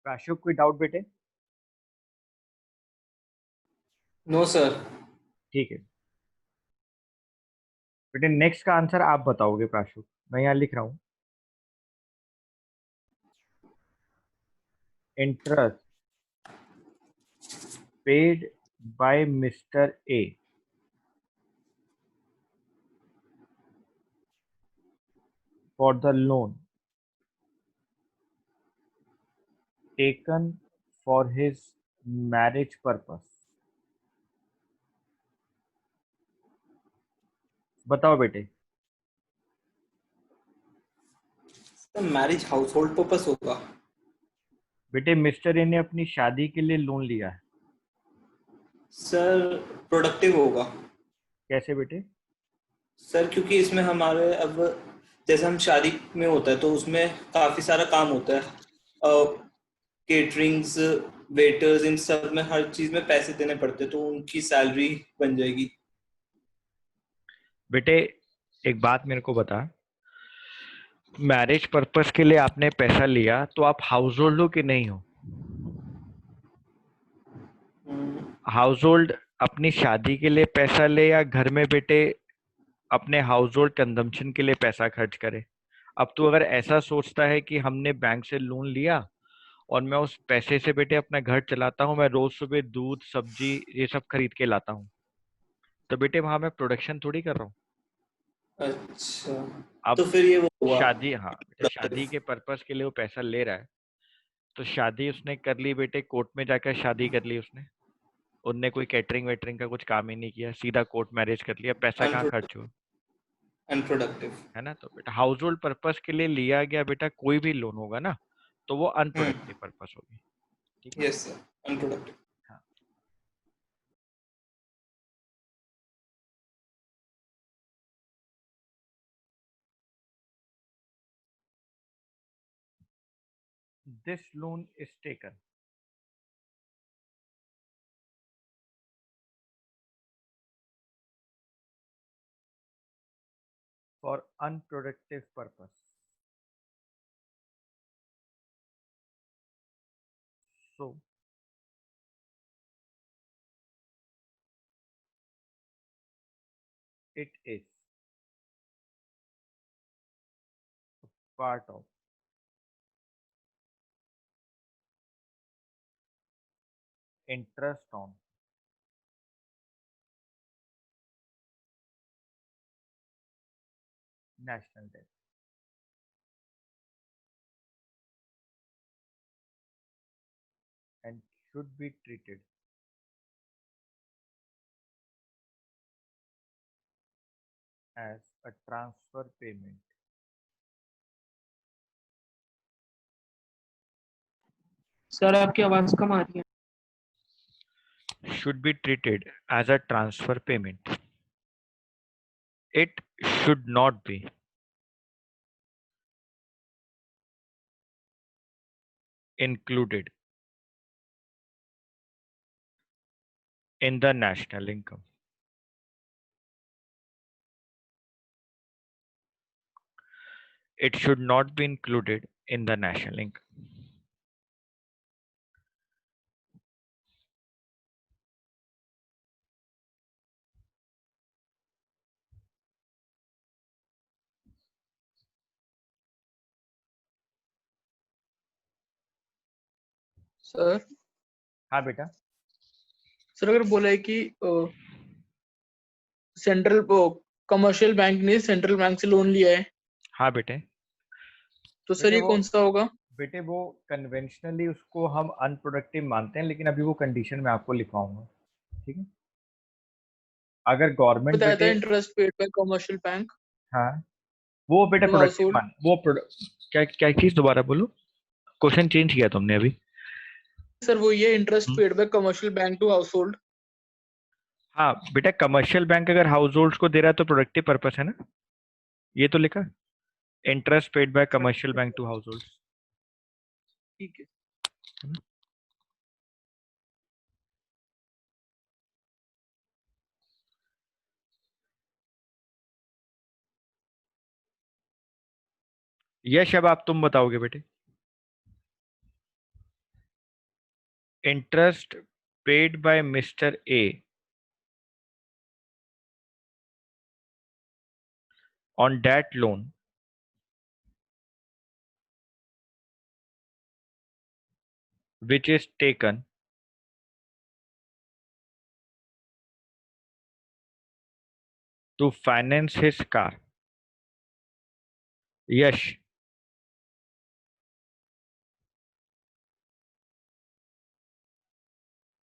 राशिव, कोई डाउट बेटे? No sir. ठीक है बेटे, नेक्स्ट का आंसर आप बताओगे प्राशु। मैं यहाँ लिख रहा हूँ। Interest paid bye mister A for the loan taken for his marriage purpose. बताओ बेटे। Sir marriage house hold purpose होगा। बेटे, मिस्टर ए ने अपनी शादी के लिए लोन लिया है। सर प्रोडक्टिव होगा। कैसे बेटे? सर क्योंकि इसमें हमारे अब जैसे हम शादी में होता है तो उसमें काफी सारा काम होता है। केटरिंग्स, वेटर्स, इन सब में हर चीज में पैसे देने पड़ते हैं तो उनकी सैलरी बन जाएगी। बेटे, एक बात मेरे को बता। मैरिज पर्पस के लिए आपने पैसा लिया तो आप हाउस होल्ड हो कि नहीं हो? हाउस होल्ड अपनी शादी के लिए पैसा ले या घर में बेटे अपने हाउस होल्ड कंजम्पशन के लिए पैसा खर्च करे? अब तू अगर ऐसा सोचता है कि हमने बैंक से लोन लिया और मैं उस पैसे से बेटे अपना घर चलाता हूँ, मैं रोज सुबह दूध सब्जी ये सब खरीद के लाता हूँ, तो बेटे वहां मैं प्रोडक्शन थोड़ी कर रहा हूँ। अच्छा, तो अब फिर ये वो हुआ शादी, हाँ बेटे, प्रोडक्टिव। शादी के पर्पस के लिए वो पैसा ले रहा है, तो शादी उसने कर ली बेटे, कोर्ट में जाकर शादी कर ली उसने। उनने कोई कैटरिंग वेटरिंग का कुछ काम ही नहीं किया, सीधा कोर्ट मैरिज कर लिया, पैसा कहाँ खर्च हुआ? अनप्रोडक्टिव। है ना? तो बेटा हाउस होल्ड पर्पस के लिए लिया गया बेटा कोई भी लोन होगा ना, तो वो अनप्रोडक्टिव पर्पस होगी। ठीक है? Yes sir, unproductive. हाँ। This loan is taken for unproductive purpose, so it is part of interest on national debt and should be treated as a transfer payment sir आपकी आवाज कम आ रही है। should be treated as a transfer payment. It should not be included in the national income. It should not be included in the national income. Sir हाँ बेटा। Sir अगर बोला है कि सेंट्रल कमर्शियल बैंक ने सेंट्रल बैंक से loan लिया है, हाँ बेटे। तो सर बेटे ये वो कौन सा होगा? बेटे वो कन्वेंशनली उसको हम अनप्रोडक्टिव मानते हैं, लेकिन अभी वो कंडीशन में आपको लिखवाऊंगा। ठीक है? अगर गवर्नमेंट बताया था बेटे, interest paid by commercial bank हाँ, वो बेटा टू हाउस प्रोडक्टिव होल्ड। मान वो क्या क्या चीज, दोबारा बोलो। क्वेश्चन चेंज किया तुमने अभी। सर वो ये interest hmm. Paid by commercial bank to household. हाँ बेटा, कमर्शियल बैंक अगर हाउस होल्ड को दे रहा है तो प्रोडक्टिव पर्पस है ना, ये तो लिखा। Interest paid by commercial bank to household. ठीक है। यश, अब आप तुम बताओगे बेटे। interest paid by Mr. A on that loan which is taken to finance his car. यश,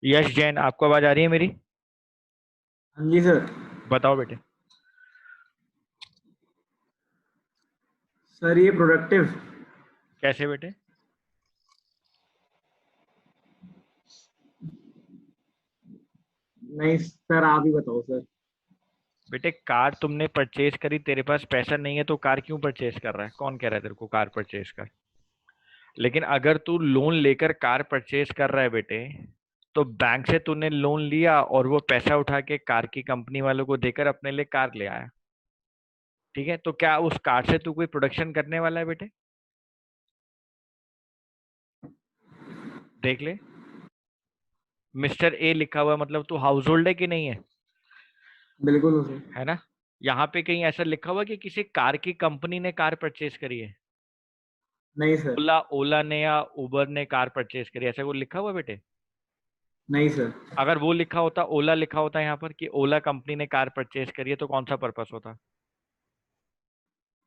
यश जैन, आपको आवाज आ रही है मेरी? हाँ जी सर। बताओ बेटे। सर ये प्रोडक्टिव। कैसे बेटे? नहीं सर, आप ही बताओ सर। बेटे कार तुमने परचेज करी, तेरे पास पैसा नहीं है तो कार क्यों परचेज कर रहा है? कौन कह रहा है तेरे को कार परचेज कर? लेकिन अगर तू लोन लेकर कार परचेज कर रहा है बेटे, तो बैंक से तूने लोन लिया और वो पैसा उठा के कार की कंपनी वालों को देकर अपने लिए कार ले आया। ठीक है, तो क्या उस कार से तू कोई प्रोडक्शन करने वाला है बेटे? देख ले, मिस्टर ए लिखा हुआ है, मतलब तू हाउस होल्ड है कि नहीं है? बिल्कुल सर। है ना? यहाँ पे कहीं ऐसा लिखा हुआ कि किसी कार की कंपनी ने कार परचेज करी है? नहीं सर। ओला ओला ने या उबर ने कार परचेज करी, ऐसा कुछ लिखा हुआ बेटे? नहीं सर। अगर वो लिखा होता, ओला लिखा होता यहाँ पर कि ओला कंपनी ने कार परचेज करी है, तो कौन सा पर्पस होता?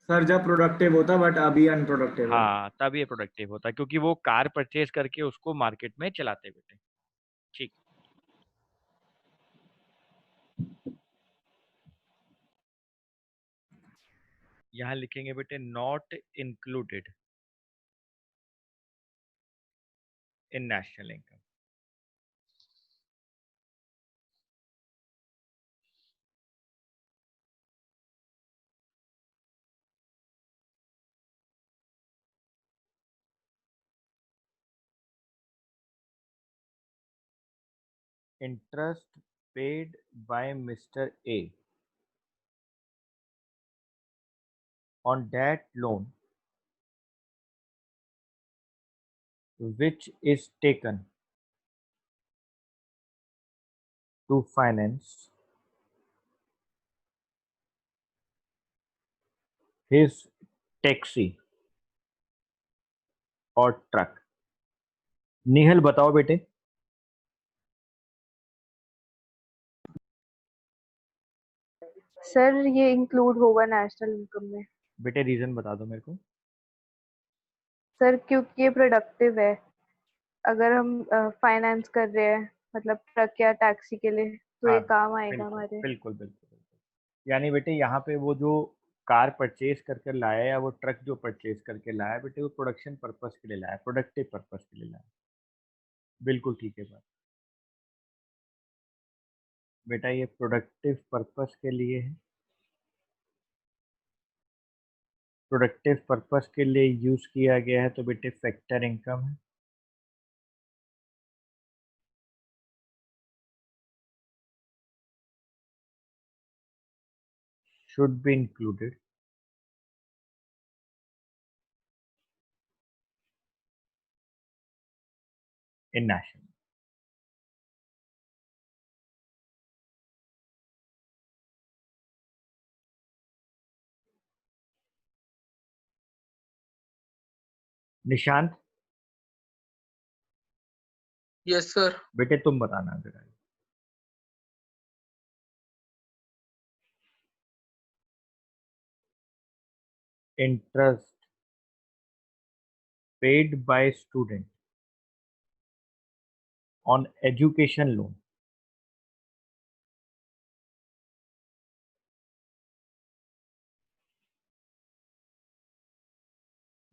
सर जब प्रोडक्टिव होता, बट अभी अनप्रोडक्टिव है। हाँ, तब ये प्रोडक्टिव होता है, क्योंकि वो कार परचेज करके उसको मार्केट में चलाते बेटे। ठीक, यहाँ लिखेंगे बेटे not included in national income. Interest paid by Mr. A on that loan which is taken to finance his taxi और ट्रक। निहल बताओ बेटे। सर ये इंक्लूड होगा नेशनल इनकम में। बेटे रीजन बता दो मेरे को। सर क्योंकि ये प्रोडक्टिव है, अगर हम फाइनेंस कर रहे हैं मतलब ट्रक या टैक्सी के लिए तो हाँ, ये काम आएगा बिल्कुल हमारे। बिल्कुल बिल्कुल बिल्कुल। यानी बेटे यहाँ पे वो जो कार परचेज करके लाया या वो ट्रक जो परचेज करके लाया बेटे, वो प्रोडक्शन पर्पस के लिए लाया, प्रोडक्टिव पर्पस के लिए लाया। बिल्कुल ठीक है बात बेटा, ये प्रोडक्टिव पर्पस के लिए है। प्रोडक्टिव पर्पस के लिए यूज किया गया है, तो बेटे फैक्टर इनकम है। Should be included in national. Nishant yes sir. बेटे तुम बताना जरा। Interest paid bye student on education loan.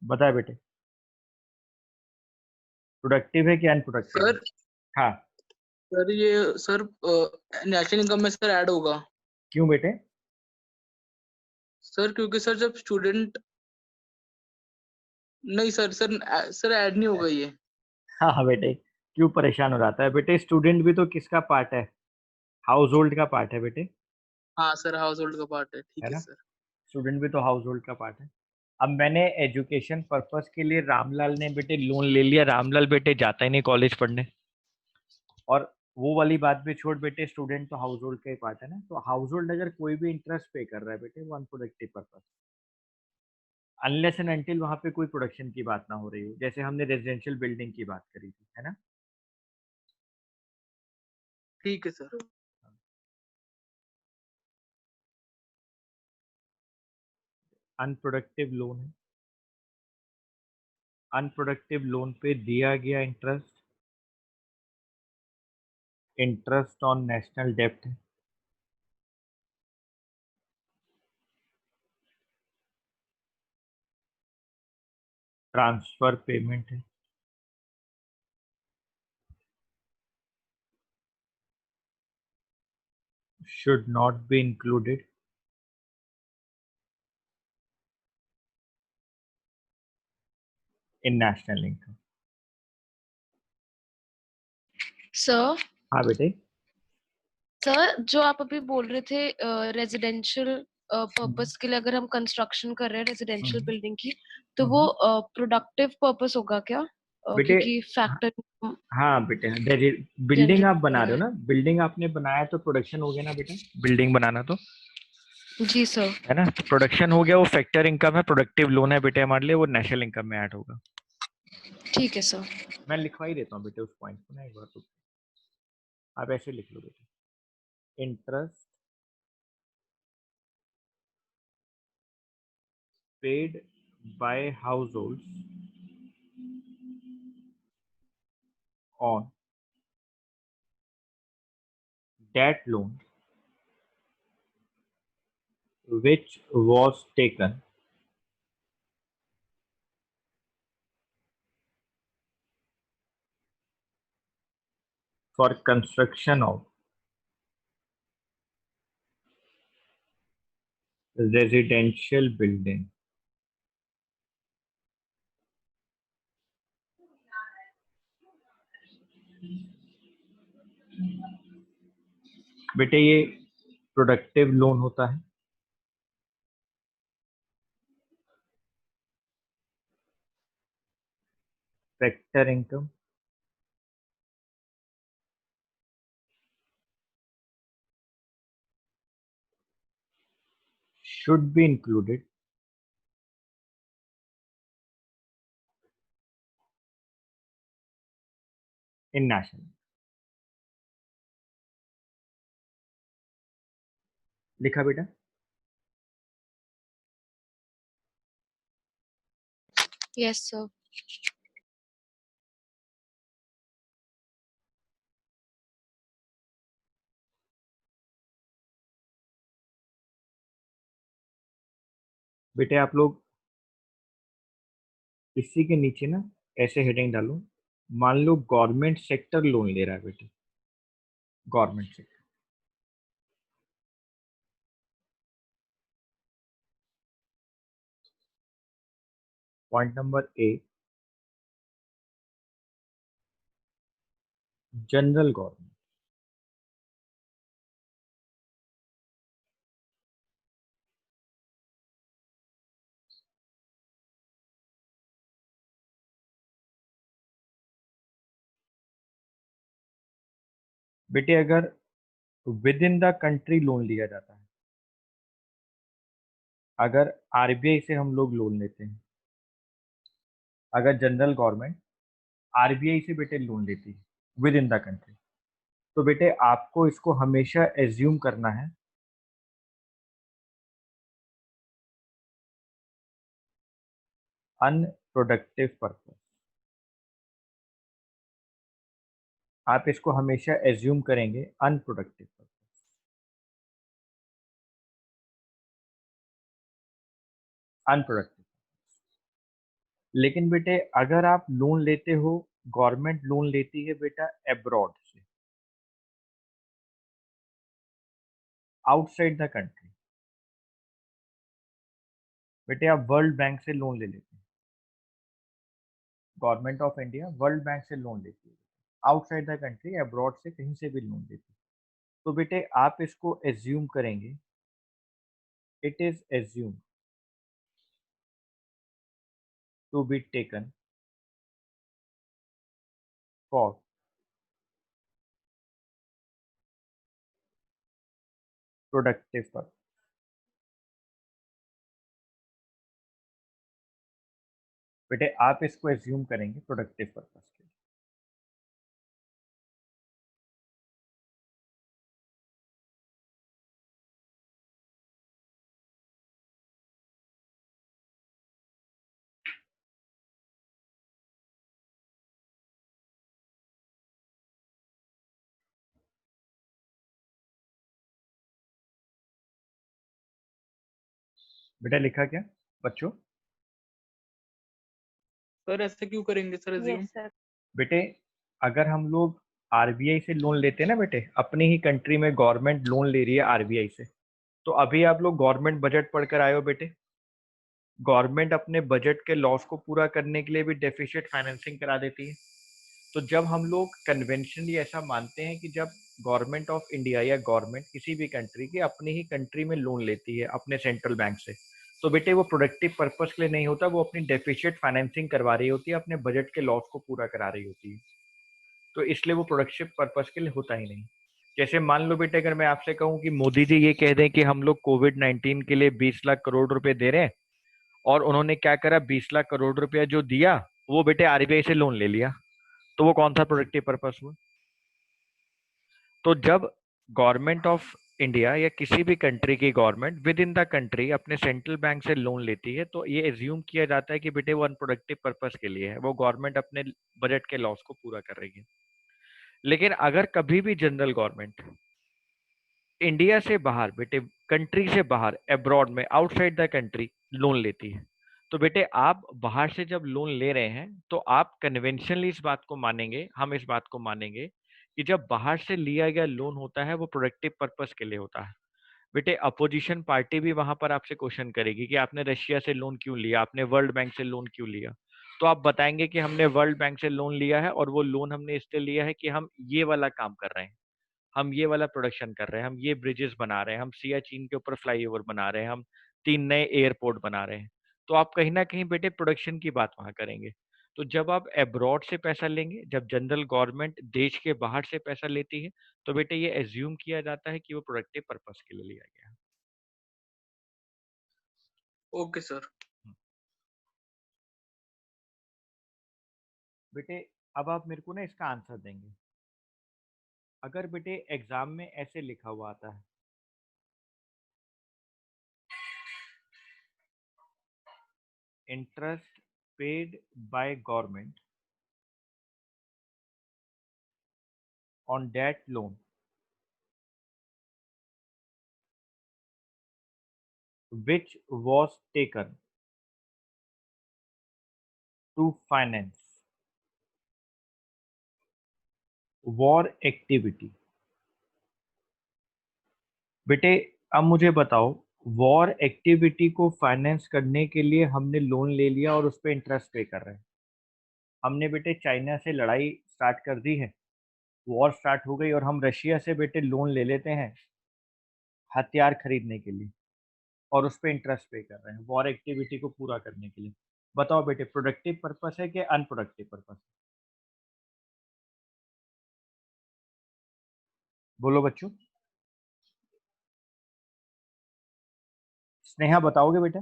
बताए बेटे, प्रोडक्टिव है कि अनप्रोडक्टिव है? सर हाँ, सर ये सर नेशनल इनकम में सर ऐड होगा। क्यों बेटे? सर क्योंकि सर जब स्टूडेंट नहीं सर सर ऐड नहीं होगा ये। हाँ हाँ बेटे, क्यों परेशान हो जाता है बेटे? स्टूडेंट भी तो किसका पार्ट है? हाउस होल्ड का पार्ट है बेटे, हाँ सर हाउस होल्ड का पार्ट है, ठीक है है ना? सर। स्टूडेंट भी तो हाउस होल्ड का पार्ट है। अब मैंने एजुकेशन पर्पस के लिए रामलाल ने बेटे लोन ले लिया। रामलाल बेटे जाता ही नहीं कॉलेज पढ़ने, और वो वाली बात भी छोड़ बेटे, स्टूडेंट तो हाउस होल्ड का ही पार्ट है ना, तो हाउस होल्ड अगर कोई भी इंटरेस्ट पे कर रहा है बेटे वो unproductive purpose, unless and until वहां पे कोई प्रोडक्शन की बात ना हो रही हो, जैसे हमने रेजिडेंशियल बिल्डिंग की बात करी थी, है ना। ठीक है सर। अनप्रोडक्टिव लोन है, अनप्रोडक्टिव लोन पे दिया गया इंटरेस्ट, इंटरेस्ट ऑन नेशनल डेब्ट है, ट्रांसफर पेमेंट है, should not be included in national income। Sir हाँ बेटे। सर जो आप अभी बोल रहे थे रेजिडेंशियल पर्पस के लिए अगर हम कंस्ट्रक्शन कर रहे हैं रेजिडेंशियल बिल्डिंग की, तो वो प्रोडक्टिव पर्पस होगा क्या? बेटे क्योंकि फैक्टर हाँ बेटे, बिल्डिंग आप बना रहे हो ना, बिल्डिंग आपने बनाया तो प्रोडक्शन हो गया ना बेटा, बिल्डिंग बनाना तो, जी सर। है ना, तो प्रोडक्शन हो गया, वो फैक्टर इनकम है, प्रोडक्टिव लोन है बेटे हमारे लिए, वो नेशनल इनकम में ऐड होगा। ठीक है सर। मैं लिखवा ही देता हूँ बेटे उस पॉइंट को ना एक बार, तो आप ऐसे लिख लो बेटे, interest paid by household on debt loan which was taken for construction of residential building। बेटे ये प्रोडक्टिव लोन होता है, factor income, should be included in national। लिखा बेटा। Yes sir. बेटे आप लोग इसी के नीचे ना ऐसे हेडिंग डालो, मान लो गवर्नमेंट सेक्टर लोन ले रहा है बेटे, government sector, point number A, general government, बेटे अगर with in the country loan लिया जाता है, अगर आरबीआई से हम लोग लोन लेते हैं, अगर जनरल गवर्नमेंट आरबीआई से बेटे लोन लेती है विद इन द कंट्री, तो बेटे आपको इसको हमेशा एज्यूम करना है अनप्रोडक्टिव पर्पस। आप इसको हमेशा एज्यूम करेंगे अनप्रोडक्टिव पर्पस, अनप्रोडक्टिव। लेकिन बेटे अगर आप लोन लेते हो, गवर्नमेंट लोन लेती है बेटा अब्रॉड से, आउटसाइड द कंट्री, बेटे आप वर्ल्ड बैंक से लोन ले लेते हैं, government of India world bank से लोन लेती है, आउटसाइड द कंट्री अब्रॉड से कहीं से भी लोन लेती है, तो बेटे आप इसको एज्यूम करेंगे, it is assume to be taken for productive purpose. बेटे आप इसको एज्यूम करेंगे प्रोडक्टिव पर्पस के लिए। बेटा लिखा क्या बच्चों? सर ऐसे क्यों करेंगे सर अज्यूम? Yes sir. बेटे अगर हम लोग आरबीआई से लोन लेते हैं ना बेटे, अपनी ही कंट्री में गवर्नमेंट लोन ले रही है आरबीआई से, तो अभी आप लोग गवर्नमेंट बजट पढ़कर आए हो बेटे। गवर्नमेंट अपने बजट के लॉस को पूरा करने के लिए भी डेफिसिट फाइनेंसिंग करा देती है। तो जब हम लोग कन्वेंशनली ऐसा मानते हैं कि जब गवर्नमेंट ऑफ इंडिया या गवर्नमेंट किसी भी कंट्री की अपनी ही कंट्री में लोन लेती है अपने सेंट्रल बैंक से, तो बेटे वो प्रोडक्टिव पर्पस के लिए नहीं होता, वो अपनी डेफिसिट फाइनेंसिंग करवा रही होती है, अपने बजट के लॉस को पूरा करा रही होती है। तो इसलिए वो प्रोडक्टिव पर्पस के लिए होता ही नहीं। जैसे मान लो बेटे अगर मैं आपसे कहूँ कि मोदी जी ये कह दें कि हम लोग कोविड-19 के लिए 20 लाख करोड़ रुपए दे रहे हैं, और उन्होंने क्या करा, 20 लाख करोड़ रुपया जो दिया वो बेटे आरबीआई से लोन ले लिया, तो वो कौन सा प्रोडक्टिव पर्पस हुआ? तो जब गवर्नमेंट ऑफ इंडिया या किसी भी कंट्री की government with in the country अपने सेंट्रल बैंक से लोन लेती है, तो ये एज्यूम किया जाता है कि बेटे वो अनप्रोडक्टिव पर्पस के लिए है, वो गवर्नमेंट अपने बजट के लॉस को पूरा कर रही है। लेकिन अगर कभी भी जनरल गवर्नमेंट इंडिया से बाहर बेटे, कंट्री से बाहर, अब्रॉड में, आउटसाइड द कंट्री लोन लेती है, तो बेटे आप बाहर से जब लोन ले रहे हैं तो आप कन्वेंशनली इस बात को मानेंगे, हम इस बात को मानेंगे कि जब बाहर से लिया गया लोन होता है वो प्रोडक्टिव पर्पस के लिए होता है। बेटे अपोजिशन पार्टी भी वहां पर आपसे क्वेश्चन करेगी कि आपने रशिया से लोन क्यों लिया, आपने वर्ल्ड बैंक से लोन क्यों लिया, तो आप बताएंगे कि हमने वर्ल्ड बैंक से लोन लिया है और वो लोन हमने इसलिए लिया है कि हम ये वाला काम कर रहे हैं, हम ये वाला प्रोडक्शन कर रहे हैं, हम ये ब्रिजेस बना रहे हैं, हम सियाचिन के ऊपर फ्लाईओवर बना रहे हैं, हम 3 नए एयरपोर्ट बना रहे हैं। तो आप कहीं न कहीं बेटे प्रोडक्शन की बात वहाँ करेंगे। तो जब आप अब्रॉड से पैसा लेंगे, जब जनरल गवर्नमेंट देश के बाहर से पैसा लेती है, तो बेटे ये अज़्यूम किया जाता है कि वो प्रोडक्टिव पर्पस के लिए लिया गया है। Okay sir. बेटे अब आप मेरे को ना इसका आंसर देंगे। अगर बेटे एग्जाम में ऐसे लिखा हुआ आता है, interest paid by government on that loan which was taken to finance war activity। बेटे अब मुझे बताओ, वॉर एक्टिविटी को फाइनेंस करने के लिए हमने लोन ले लिया और उस पर इंटरेस्ट पे कर रहे हैं। हमने बेटे चाइना से लड़ाई स्टार्ट कर दी है, वॉर स्टार्ट हो गई और हम रशिया से बेटे लोन ले लेते हैं हथियार खरीदने के लिए और उस पर इंटरेस्ट पे कर रहे हैं वॉर एक्टिविटी को पूरा करने के लिए। बताओ बेटे प्रोडक्टिव पर्पस है कि अनप्रोडक्टिव पर्पस? बोलो बच्चों, स्नेहा बताओगे बेटा?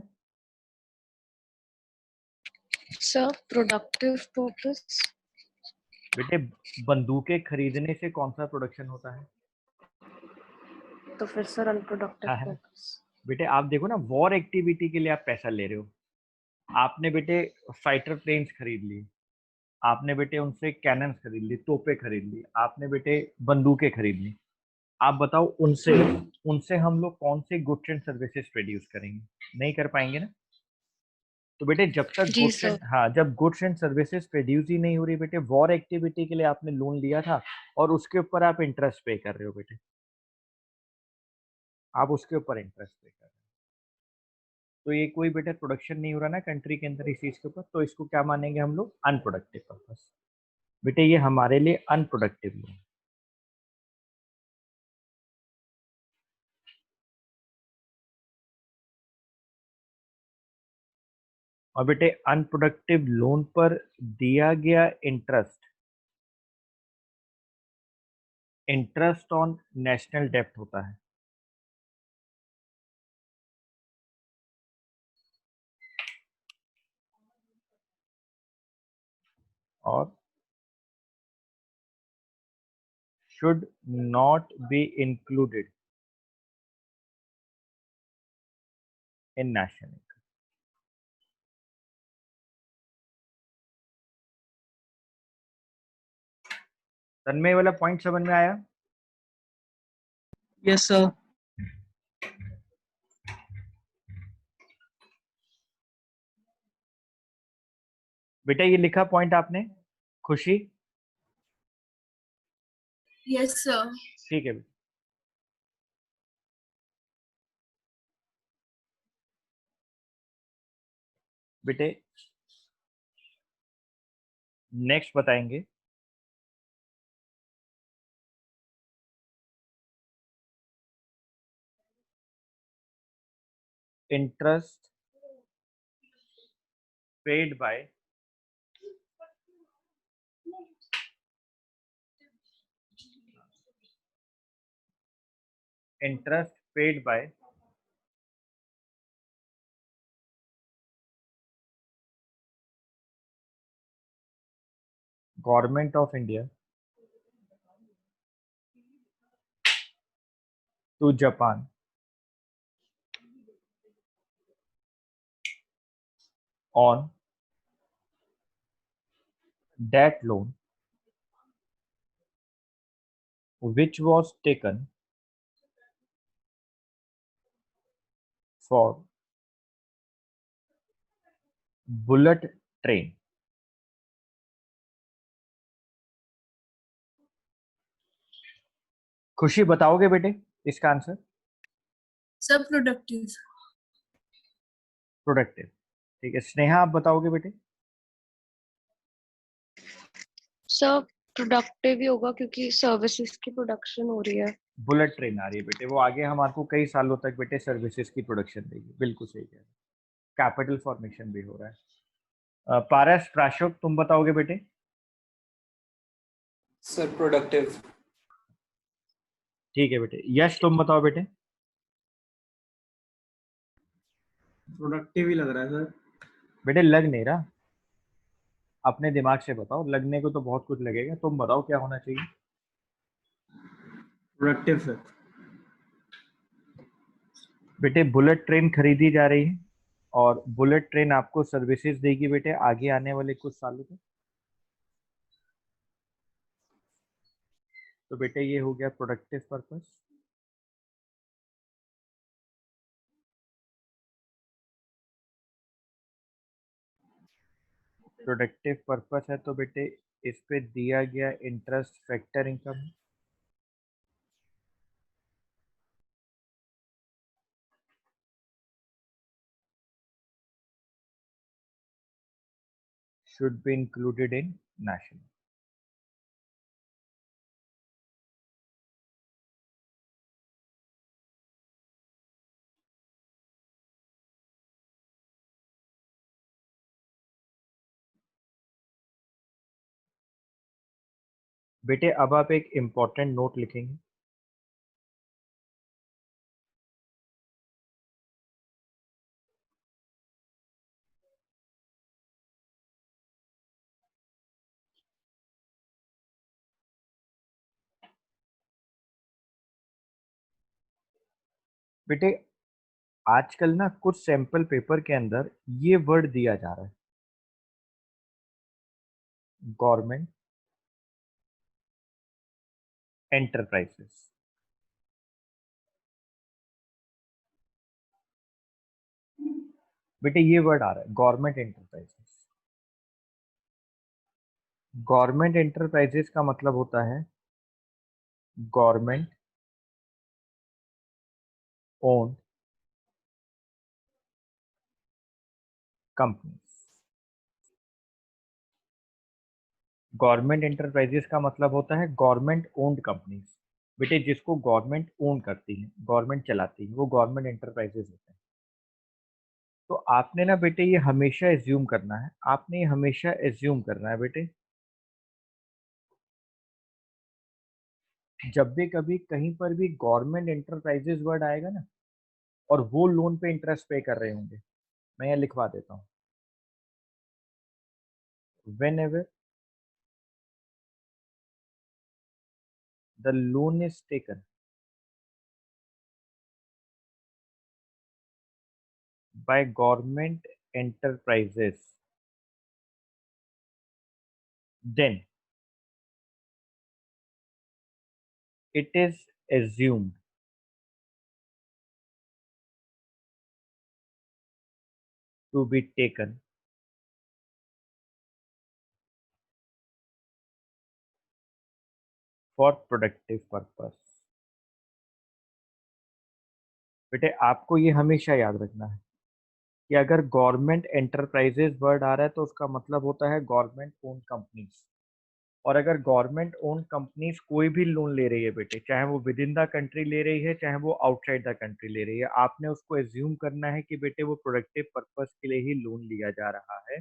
Sir productive purpose. बेटे बंदूकें खरीदने से कौन सा प्रोडक्शन होता है? तो फिर सर अनप्रोडक्टिव हाँ है ना। पर्पस। बेटे आप देखो ना, वॉर एक्टिविटी के लिए आप पैसा ले रहे हो, आपने बेटे फाइटर प्लेन्स खरीद लिए, आपने बेटे उनसे कैनन खरीद ली, तोपे खरीद ली, आपने बेटे बंदूकें खरीद ली। आप बताओ उनसे उनसे हम लोग कौन से गुड्स एंड सर्विसेज प्रोड्यूस करेंगे? नहीं कर पाएंगे ना। तो बेटे जब तक जी गुड्स एंड सर। हाँ, जब गुड्स एंड सर्विसेज प्रोड्यूस ही नहीं हो रही बेटे, वॉर एक्टिविटी के लिए आपने लोन लिया था और उसके ऊपर आप इंटरेस्ट पे कर रहे हो बेटे, आप उसके ऊपर इंटरेस्ट पे कर रहे हो, तो ये कोई बेटा प्रोडक्शन नहीं हो रहा ना कंट्री के अंदर इस चीज के ऊपर, तो इसको क्या मानेंगे हम लोग? Unproductive purpose. बेटे ये हमारे लिए अनप्रोडक्टिव लोन। और बेटे अनप्रोडक्टिव लोन पर दिया गया इंटरेस्ट, इंटरेस्ट ऑन नेशनल डेब्ट होता है। और should not be included in national income. तन्मय वाला पॉइंट समझ में आया? Yes, sir. बेटा ये लिखा पॉइंट आपने? खुशी? Yes, sir. ठीक है बेटा। बेटे नेक्स्ट बताएंगे interest paid by government of India to Japan on that loan which was taken for bullet train. खुशी बताओगे बेटे इसका आंसर? Sir, productive. प्रोडक्टिव। ठीक है, स्नेहा आप बताओगे बेटे? सर प्रोडक्टिव ही होगा क्योंकि सर्विसेज की प्रोडक्शन हो रही है। बुलेट ट्रेन आ रही है बेटे, वो आगे हमारे को कई सालों तक बेटे सर्विसेज की प्रोडक्शन देगी। बिल्कुल सही कह रहे हैं, कैपिटल फॉर्मेशन भी हो रहा है। पारस प्राशोक तुम बताओगे बेटे? Sir productive. ठीक है बेटे। यश तुम बताओ बेटे? प्रोडक्टिव ही लग रहा है सर। बेटे लग नहीं रहा, अपने दिमाग से बताओ, लगने को तो बहुत कुछ लगेगा। तुम बताओ क्या होना चाहिए? Productive sir. बेटे बुलेट ट्रेन खरीदी जा रही है और बुलेट ट्रेन आपको सर्विसेज देगी बेटे आगे आने वाले कुछ सालों तक। तो बेटे ये हो गया प्रोडक्टिव पर्पस। प्रोडक्टिव पर्पस है तो बेटे इस पे दिया गया interest factor income, should be included in national। बेटे अब आप एक इम्पॉर्टेंट नोट लिखेंगे। बेटे आजकल ना कुछ सैंपल पेपर के अंदर ये वर्ड दिया जा रहा है, गवर्नमेंट एंटरप्राइजेस। बेटे ये वर्ड आ रहा है गवर्नमेंट एंटरप्राइजेस। गवर्नमेंट एंटरप्राइजेस का मतलब होता है government owned companies. Government enterprises का मतलब होता है गवर्नमेंट ओन्ड कंपनीज। बेटे जिसको गवर्नमेंट ओन करती है, गवर्नमेंट चलाती है, वो गवर्नमेंट एंटरप्राइजेस होते हैं। तो आपने ना बेटे ये हमेशा एज्यूम करना है, आपने ये हमेशा एज्यूम करना है बेटे, जब भी कभी कहीं पर भी गवर्नमेंट एंटरप्राइजेस वर्ड आएगा ना और वो लोन पे इंटरेस्ट पे कर रहे होंगे, मैं यहाँ लिखवा देता हूँ, whenever the loan is taken by government enterprises, then it is assumed to be taken for productive purpose. बेटे आपको ये हमेशा याद रखना है कि अगर गवर्नमेंट एंटरप्राइजेज वर्ड आ रहा है तो उसका मतलब होता है गवर्नमेंट ओन कंपनीज। और अगर गवर्नमेंट ओन कंपनीज कोई भी लोन ले रही है बेटे, चाहे वो विद इन द कंट्री ले रही है चाहे वो आउटसाइड द कंट्री ले रही है, आपने उसको एज्यूम करना है कि बेटे वो प्रोडक्टिव पर्पस के लिए ही लोन लिया जा रहा है,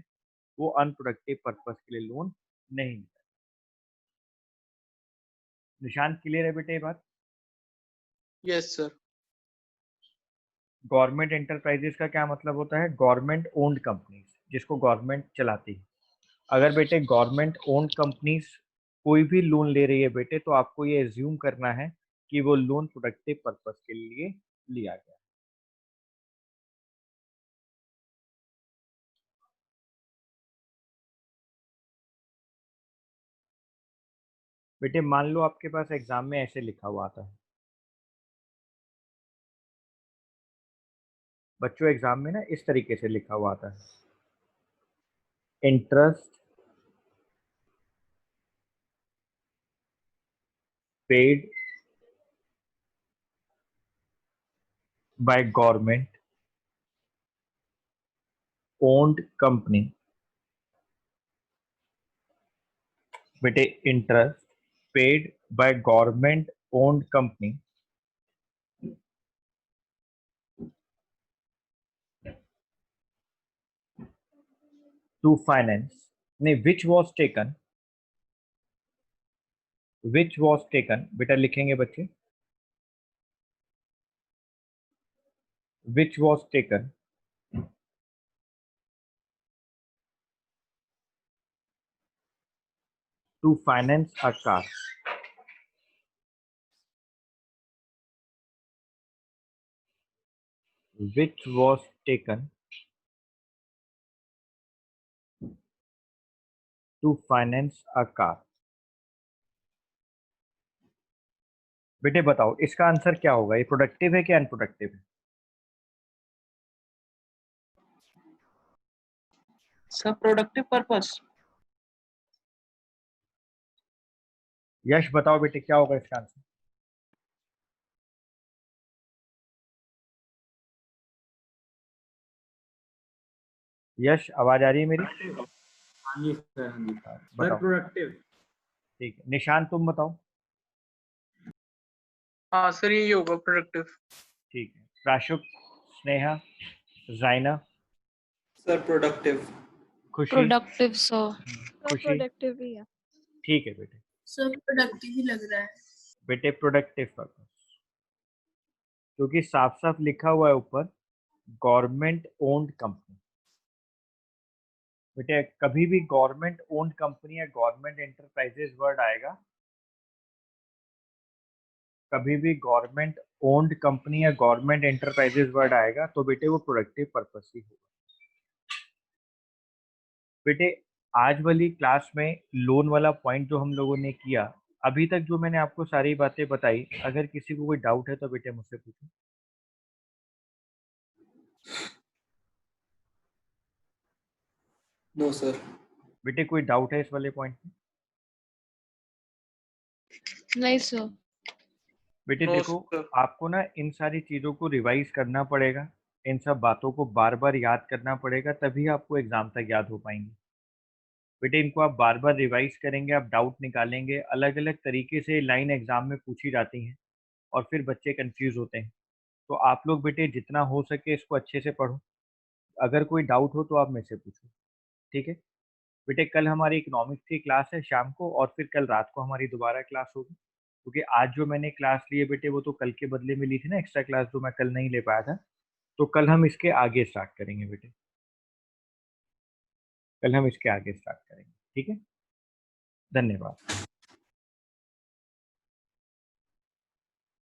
वो अनप्रोडक्टिव पर्पस के लिए लोन नहीं लिया। निशान क्लियर है बेटे ये बात? Yes sir. गवर्नमेंट एंटरप्राइजेस का क्या मतलब होता है? गवर्नमेंट ओन्ड कंपनीज, जिसको गवर्नमेंट चलाती है। अगर बेटे गवर्नमेंट ओन्ड कंपनीज कोई भी लोन ले रही है बेटे, तो आपको ये एज्यूम करना है कि वो लोन प्रोडक्टिव पर्पस के लिए लिया गया। बेटे मान लो आपके पास एग्जाम में ऐसे लिखा हुआ आता है, बच्चों एग्जाम में ना इस तरीके से लिखा हुआ आता है, interest paid by government owned company. बेटे interest paid by government owned company to finance, नहीं which was taken बेटा लिखेंगे बच्चे, which was taken to finance a car, which was taken to finance a car। बेटे बताओ इसका answer क्या होगा? ये प्रोडक्टिव है कि अनप्रोडक्टिव है? Sir productive purpose. यश बताओ बेटे क्या होगा इसका आंसर? यश आवाज आ रही है मेरी? हाँ जी सर, हाँ जी सर, बताओ। प्रोडक्टिव। ठीक है, निशान तुम बताओ। हाँ सर यही होगा प्रोडक्टिव। ठीक है, प्राशुक, स्नेहा, जाइना, सर प्रोडक्टिव। खुशी, प्रोडक्टिव सर। खुशी, प्रोडक्टिव ही है। ठीक है बेटे, सर प्रोडक्टिव ही लग रहा है। बेटे प्रोडक्टिव पर्पस, क्योंकि साफ साफ लिखा हुआ है ऊपर गवर्नमेंट ओन्ड कंपनी। बेटे कभी भी गवर्नमेंट ओन्ड कंपनी या गवर्नमेंट एंटरप्राइजेज वर्ड आएगा, कभी भी गवर्नमेंट ओन्ड कंपनी या गवर्नमेंट एंटरप्राइजेज वर्ड आएगा तो बेटे वो प्रोडक्टिव पर्पस ही होगा। बेटे आज वाली क्लास में लोन वाला पॉइंट जो हम लोगों ने किया, अभी तक जो मैंने आपको सारी बातें बताई, अगर किसी को कोई डाउट है तो बेटे मुझसे पूछो। No sir. बेटे कोई डाउट है इस वाले पॉइंट में? नहीं सर। बेटे No, देखो sir. आपको ना इन सारी चीजों को रिवाइज करना पड़ेगा, इन सब बातों को बार बार याद करना पड़ेगा, तभी आपको एग्जाम तक याद हो पाएंगे। बेटे इनको आप बार बार रिवाइज करेंगे, आप डाउट निकालेंगे, अलग अलग तरीके से लाइन एग्जाम में पूछी जाती हैं और फिर बच्चे कंफ्यूज होते हैं। तो आप लोग बेटे जितना हो सके इसको अच्छे से पढ़ो, अगर कोई डाउट हो तो आप मेरे से पूछो, ठीक है? बेटे कल हमारी इकोनॉमिक्स की क्लास है शाम को, और फिर कल रात को हमारी दोबारा क्लास होगी, क्योंकि आज जो मैंने क्लास ली है बेटे वो तो कल के बदले में ली थी ना, एक्स्ट्रा क्लास जो मैं कल नहीं ले पाया था, तो कल हम इसके आगे स्टार्ट करेंगे बेटे, कल हम इसके आगे स्टार्ट करेंगे, ठीक है? धन्यवाद।